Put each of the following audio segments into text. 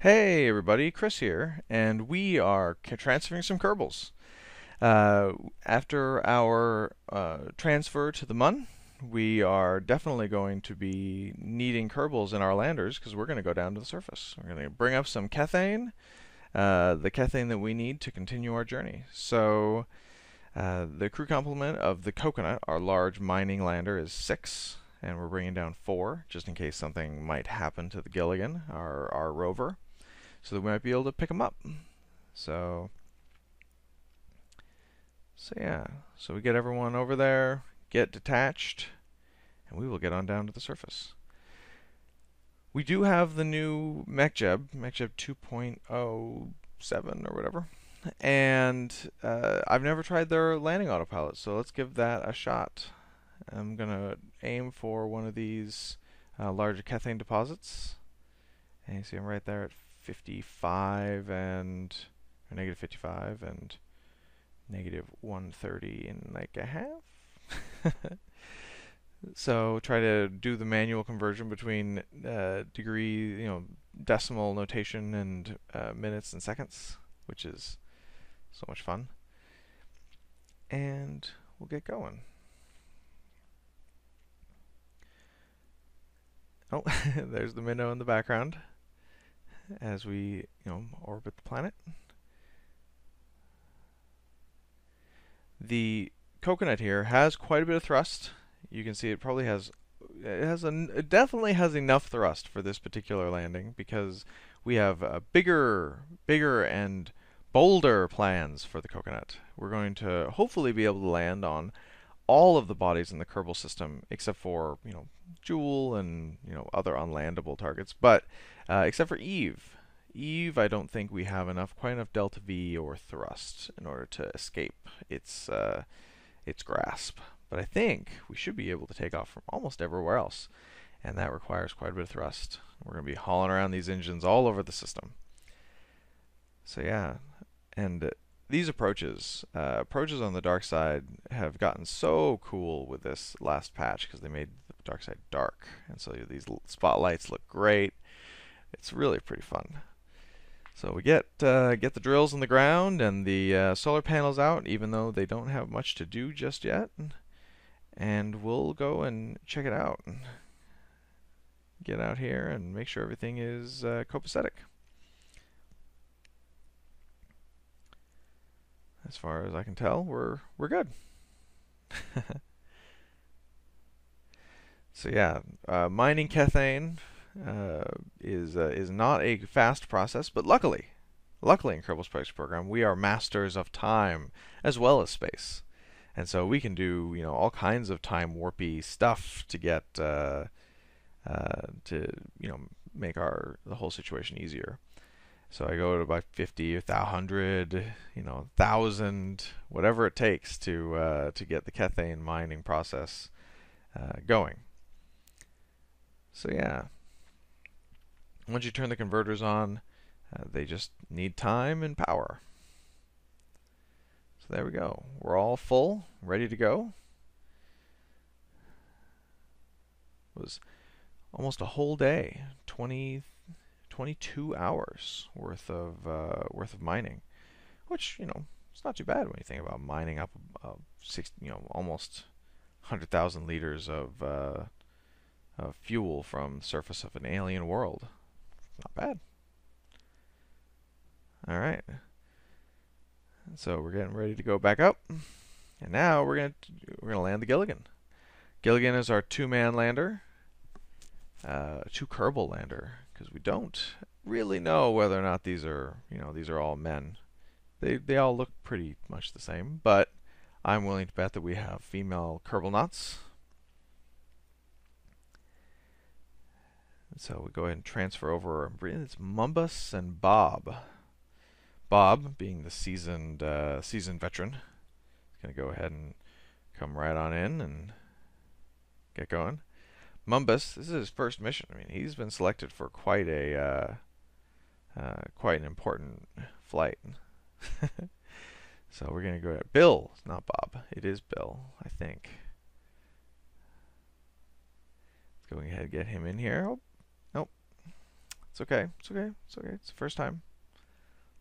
Hey everybody, Chris here, and we are transferring some Kerbals. After our transfer to the Mun, we are definitely going to be needing Kerbals in our landers because we're going to go down to the surface. We're going to bring up some Kethane, the Kethane that we need to continue our journey. So the crew complement of the Coconut, our large mining lander, is 6, and we're bringing down 4 just in case something might happen to the Gilligan, our rover, so that we might be able to pick them up. So, so yeah, so we get everyone over there, get detached, and we will get on down to the surface. We do have the new MechJeb 2.07 or whatever, and I've never tried their landing autopilot, so let's give that a shot. I'm gonna aim for one of these larger Kethane deposits, and you see I'm right there at 55 and or negative 55 and negative 130 in like a half. So try to do the manual conversion between degree, decimal notation and minutes and seconds, which is so much fun. And we'll get going. Oh, there's the minnow in the background as we, orbit the planet. The Coconut here has quite a bit of thrust. You can see it probably has it definitely has enough thrust for this particular landing because we have bigger and bolder plans for the Coconut. We're going to hopefully be able to land on all of the bodies in the Kerbal system except for, Jewel and, other unlandable targets, but except for Eve. Eve, I don't think we have quite enough delta V or thrust in order to escape its grasp. But I think we should be able to take off from almost everywhere else, and that requires quite a bit of thrust. We're going to be hauling around these engines all over the system. So yeah, and these approaches on the dark side have gotten so cool with this last patch because they made the dark side dark, and so these spotlights look great. It's really pretty fun. So we get the drills in the ground and the solar panels out, even though they don't have much to do just yet. And we'll go and check it out. Get out here and make sure everything is copacetic. As far as I can tell, we're good. So yeah, mining Kethane is not a fast process, but luckily in Kerbal's Project Program, we are masters of time as well as space, and so we can do all kinds of time warpy stuff to get to make the whole situation easier. So I go to about 50, 100, 1,000, whatever it takes to get the Kethane mining process going. So yeah, once you turn the converters on, they just need time and power. So there we go. We're all full, ready to go. It was almost a whole day, 22 hours worth of mining, which it's not too bad when you think about mining up almost 100,000 liters of fuel from the surface of an alien world. Not bad. All right. So we're getting ready to go back up, and now we're gonna land the Gilligan. Gilligan is our 2-man lander, 2 Kerbal lander, because we don't really know whether or not these are all men. They all look pretty much the same, but I'm willing to bet that we have female Kerbal knots. So we go ahead and transfer over. It's Mumbus and Bob. Bob, being the seasoned veteran, is going to go ahead and come right on in and get going. Mumbus, this is his first mission. I mean, he's been selected for quite an important flight. So we're going to go to Bill, not Bob. It is Bill, I think. Let's go ahead and get him in here. Oh, nope. It's okay. It's okay. It's okay. It's the first time.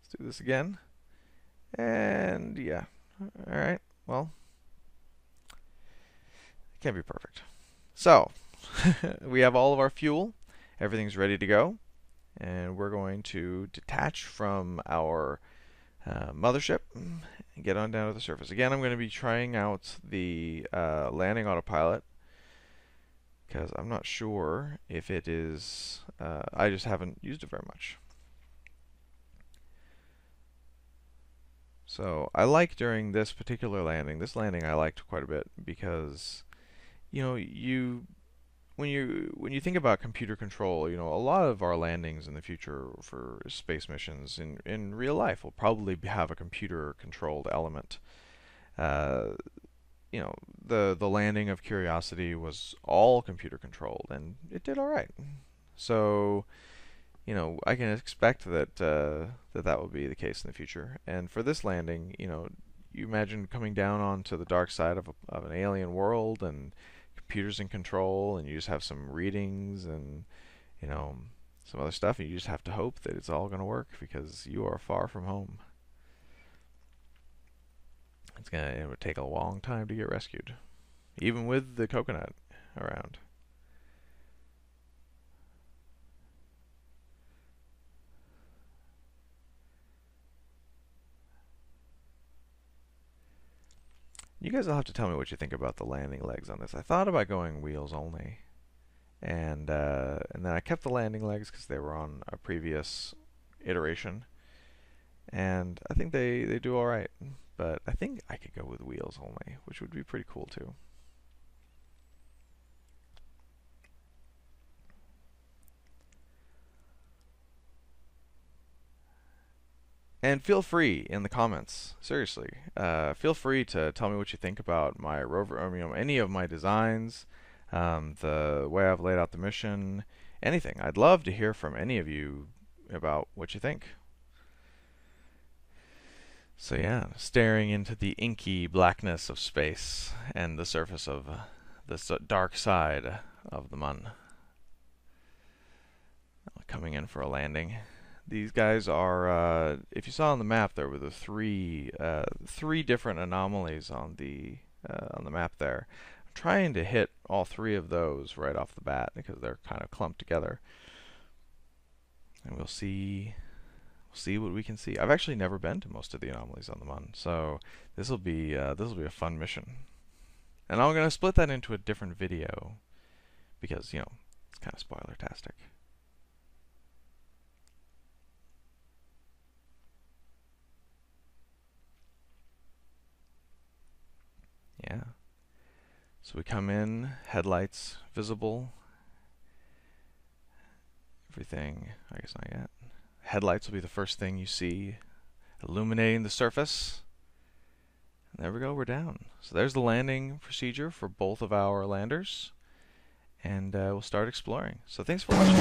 Let's do this again. And yeah. All right. Well, it can't be perfect. So, we have all of our fuel. Everything's ready to go. And we're going to detach from our mothership and get on down to the surface. Again, I'm going to be trying out the landing autopilot because I'm not sure if it is, I just haven't used it very much. So I like during this particular landing, this landing I liked quite a bit because, you know, when you think about computer control, you know, a lot of our landings in the future for space missions in real life will probably have a computer controlled element. Uh, you know, the landing of Curiosity was all computer controlled, and it did all right. So, you know, I can expect that that will be the case in the future. And for this landing, you know, you imagine coming down onto the dark side of an alien world and computers in control, and you just have some readings and, you know, some other stuff, and you just have to hope that it's all going to work because you are far from home. It would take a long time to get rescued, even with the coconut around. You guys will have to tell me what you think about the landing legs on this. I thought about going wheels only, and then I kept the landing legs because they were on a previous iteration, and I think they do all right. But I think I could go with wheels only, which would be pretty cool too. And feel free in the comments, seriously, feel free to tell me what you think about my rover, or, you know, any of my designs, the way I've laid out the mission, anything. I'd love to hear from any of you about what you think. So yeah, staring into the inky blackness of space and the surface of the dark side of the Mun. Coming in for a landing. These guys are, if you saw on the map, there were the three different anomalies on the map there. I'm trying to hit all three of those right off the bat because they're kind of clumped together, and we'll see what we can see. I've actually never been to most of the anomalies on the Mun, so this will be a fun mission. And I'm gonna split that into a different video because, you know, it's kind of spoiler-tastic. Yeah. So we come in, headlights visible. Everything, I guess not yet. Headlights will be the first thing you see, illuminating the surface. And there we go, we're down. So there's the landing procedure for both of our landers. And we'll start exploring. So thanks for watching.